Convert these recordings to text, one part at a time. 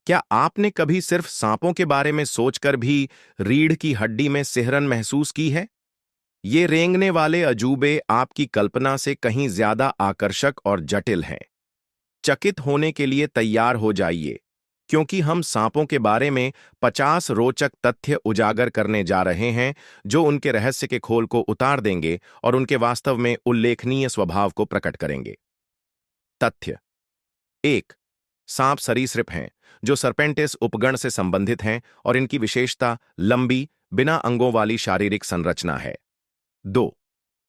क्या आपने कभी सिर्फ सांपों के बारे में सोचकर भी रीढ़ की हड्डी में सिहरन महसूस की है? ये रेंगने वाले अजूबे आपकी कल्पना से कहीं ज्यादा आकर्षक और जटिल हैं। चकित होने के लिए तैयार हो जाइए, क्योंकि हम सांपों के बारे में 50 रोचक तथ्य उजागर करने जा रहे हैं जो उनके रहस्य के खोल को उतार देंगे और उनके वास्तव में उल्लेखनीय स्वभाव को प्रकट करेंगे। तथ्य एक, सांप सरीसृप हैं जो सरपेंटिस उपगण से संबंधित हैं और इनकी विशेषता लंबी, बिना अंगों वाली शारीरिक संरचना है। 2.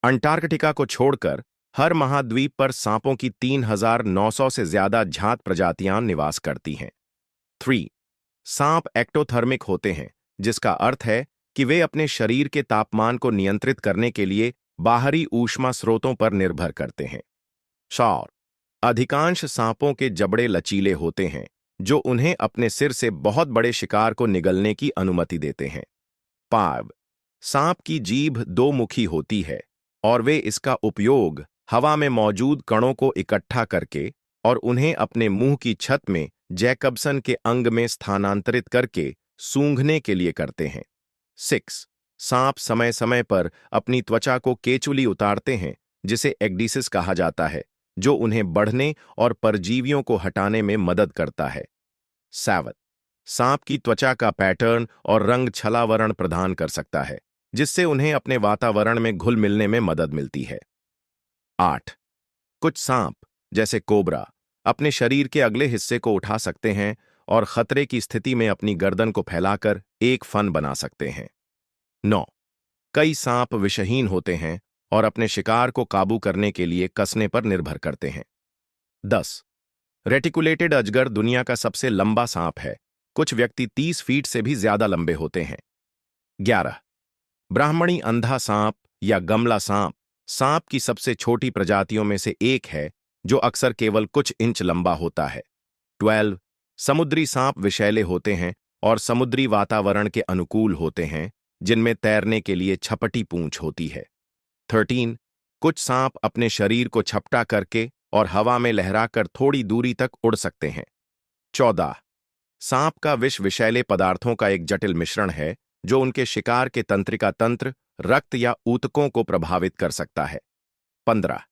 अंटार्कटिका को छोड़कर हर महाद्वीप पर सांपों की 3,900 से ज्यादा जात प्रजातियां निवास करती हैं। 3. सांप एक्टोथर्मिक होते हैं, जिसका अर्थ है कि वे अपने शरीर के तापमान को नियंत्रित करने के लिए बाहरी ऊष्मा स्रोतों पर निर्भर करते हैं। 4. अधिकांश सांपों के जबड़े लचीले होते हैं, जो उन्हें अपने सिर से बहुत बड़े शिकार को निगलने की अनुमति देते हैं। 5. सांप की जीभ दो मुखी होती है और वे इसका उपयोग हवा में मौजूद कणों को इकट्ठा करके और उन्हें अपने मुंह की छत में जैकबसन के अंग में स्थानांतरित करके सूंघने के लिए करते हैं। 6. सांप समय समय पर अपनी त्वचा को केचुली उतारते हैं, जिसे एक्डीसिस कहा जाता है, जो उन्हें बढ़ने और परजीवियों को हटाने में मदद करता है। 7. सांप की त्वचा का पैटर्न और रंग छलावरण प्रदान कर सकता है, जिससे उन्हें अपने वातावरण में घुल मिलने में मदद मिलती है। 8. कुछ सांप, जैसे कोबरा, अपने शरीर के अगले हिस्से को उठा सकते हैं और खतरे की स्थिति में अपनी गर्दन को फैलाकर एक फन बना सकते हैं। 9. कई सांप विषहीन होते हैं और अपने शिकार को काबू करने के लिए कसने पर निर्भर करते हैं। 10. रेटिकुलेटेड अजगर दुनिया का सबसे लंबा सांप है। कुछ व्यक्ति 30 फीट से भी ज्यादा लंबे होते हैं। 11. ब्राह्मणी अंधा सांप या गमला सांप सांप की सबसे छोटी प्रजातियों में से एक है, जो अक्सर केवल कुछ इंच लंबा होता है। 12. समुद्री सांप विषैले होते हैं और समुद्री वातावरण के अनुकूल होते हैं, जिनमें तैरने के लिए छपटी पूंछ होती है। 13. कुछ सांप अपने शरीर को छपटा करके और हवा में लहराकर थोड़ी दूरी तक उड़ सकते हैं। 14. सांप का विष विषैले पदार्थों का एक जटिल मिश्रण है, जो उनके शिकार के तंत्रिका तंत्र, रक्त या ऊतकों को प्रभावित कर सकता है। 15.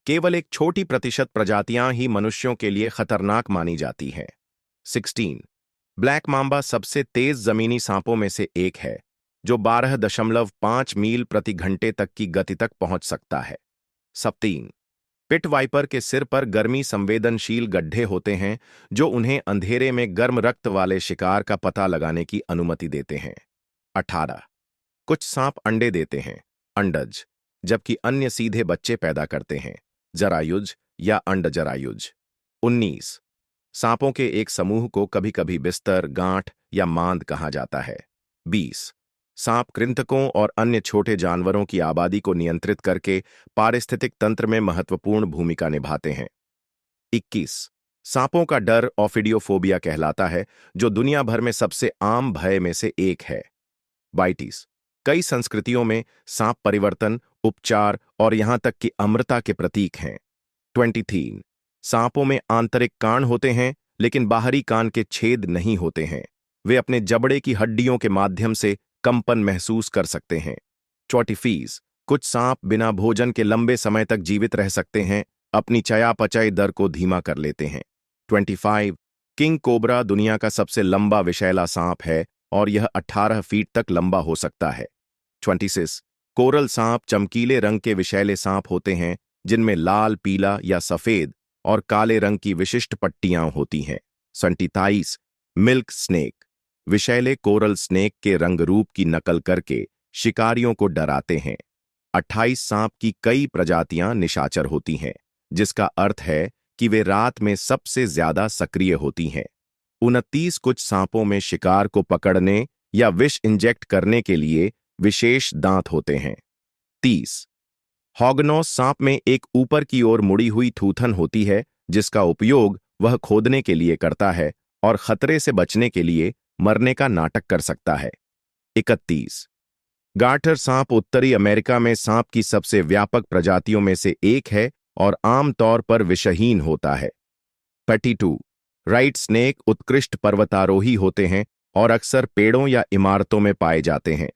केवल एक छोटी प्रतिशत प्रजातियां ही मनुष्यों के लिए खतरनाक मानी जाती हैं। 16. ब्लैक मांबा सबसे तेज जमीनी सांपों में से एक है, जो 12.5 मील प्रति घंटे तक की गति तक पहुंच सकता है। 17. पिट वाइपर के सिर पर गर्मी संवेदनशील गड्ढे होते हैं, जो उन्हें अंधेरे में गर्म रक्त वाले शिकार का पता लगाने की अनुमति देते हैं। 18. कुछ सांप अंडे देते हैं, अंडज, जबकि अन्य सीधे बच्चे पैदा करते हैं, जरायुज या अंडजरायुज। 19. सांपों के एक समूह को कभी-कभी बिस्तर, गांठ या मांद कहा जाता है। 20. सांप कृंतकों और अन्य छोटे जानवरों की आबादी को नियंत्रित करके पारिस्थितिक तंत्र में महत्वपूर्ण भूमिका निभाते हैं। 21. सांपों का डर ऑफिडियोफोबिया कहलाता है, जो दुनिया भर में सबसे आम भय में से एक है। 22. कई संस्कृतियों में सांप परिवर्तन, उपचार और यहां तक कि अमरता के प्रतीक हैं। 23. सांपों में आंतरिक कान होते हैं, लेकिन बाहरी कान के छेद नहीं होते हैं। वे अपने जबड़े की हड्डियों के माध्यम से कंपन महसूस कर सकते हैं। 24. कुछ सांप बिना भोजन के लंबे समय तक जीवित रह सकते हैं, अपनी चयापचय दर को धीमा कर लेते हैं। 25. किंग कोबरा दुनिया का सबसे लंबा विषैला सांप है और यह 18 फीट तक लंबा हो सकता है। 26. कोरल सांप चमकीले रंग के विषैले सांप होते हैं, जिनमें लाल, पीला या सफेद और काले रंग की विशिष्ट पट्टियां होती हैं। 27. मिल्क स्नेक विषैले कोरल स्नेक के रंग रूप की नकल करके शिकारियों को डराते हैं। 28. सांप की कई प्रजातियां निशाचर होती हैं, जिसका अर्थ है कि वे रात में सबसे ज्यादा सक्रिय होती हैं। 29. कुछ सांपों में शिकार को पकड़ने या विष इंजेक्ट करने के लिए विशेष दांत होते हैं। 30. हॉगनॉस सांप में एक ऊपर की ओर मुड़ी हुई थूथन होती है, जिसका उपयोग वह खोदने के लिए करता है और खतरे से बचने के लिए मरने का नाटक कर सकता है। 31. गार्टर सांप उत्तरी अमेरिका में सांप की सबसे व्यापक प्रजातियों में से एक है और आमतौर पर विषहीन होता है। 32. राइट स्नेक उत्कृष्ट पर्वतारोही होते हैं और अक्सर पेड़ों या इमारतों में पाए जाते हैं।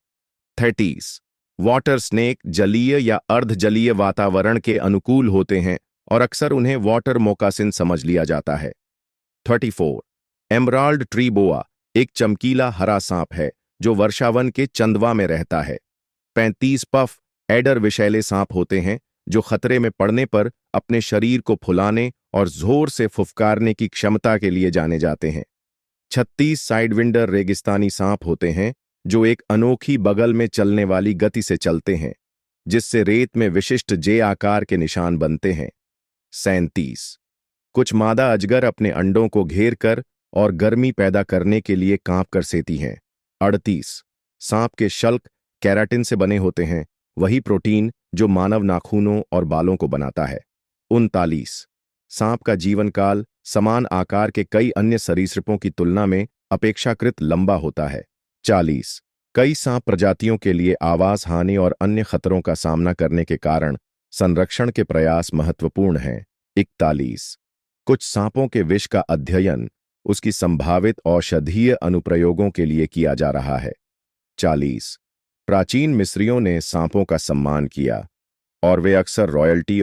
30 वाटर स्नेक जलीय या अर्धजलीय वातावरण के अनुकूल होते हैं और अक्सर उन्हें वाटर मोकासिन समझ लिया जाता है। 34 एमराल्ड ट्री बोआ एक चमकीला हरा सांप है जो वर्षावन के चंदवा में रहता है। 35 पफ एडर विषैले सांप होते हैं जो खतरे में पड़ने पर अपने शरीर को फुलाने और जोर से फुफकारने की क्षमता के लिए जाने जाते हैं। 36 साइडविंडर रेगिस्तानी सांप होते हैं जो एक अनोखी बगल में चलने वाली गति से चलते हैं जिससे रेत में विशिष्ट जे आकार के निशान बनते हैं। 37 कुछ मादा अजगर अपने अंडों को घेर कर और गर्मी पैदा करने के लिए कांप कर सेती हैं। 38 सांप के शल्क कैराटिन से बने होते हैं, वही प्रोटीन जो मानव नाखूनों और बालों को बनाता है। 39 सांप का जीवन काल समान आकार के कई अन्य सरीसृपों की तुलना में अपेक्षाकृत लंबा होता है। 40 कई सांप प्रजातियों के लिए आवास हानि और अन्य खतरों का सामना करने के कारण संरक्षण के प्रयास महत्वपूर्ण हैं। 41 कुछ सांपों के विष का अध्ययन उसकी संभावित औषधीय अनुप्रयोगों के लिए किया जा रहा है। 40 प्राचीन मिस्रियों ने सांपों का सम्मान किया और वे अक्सर रॉयल्टी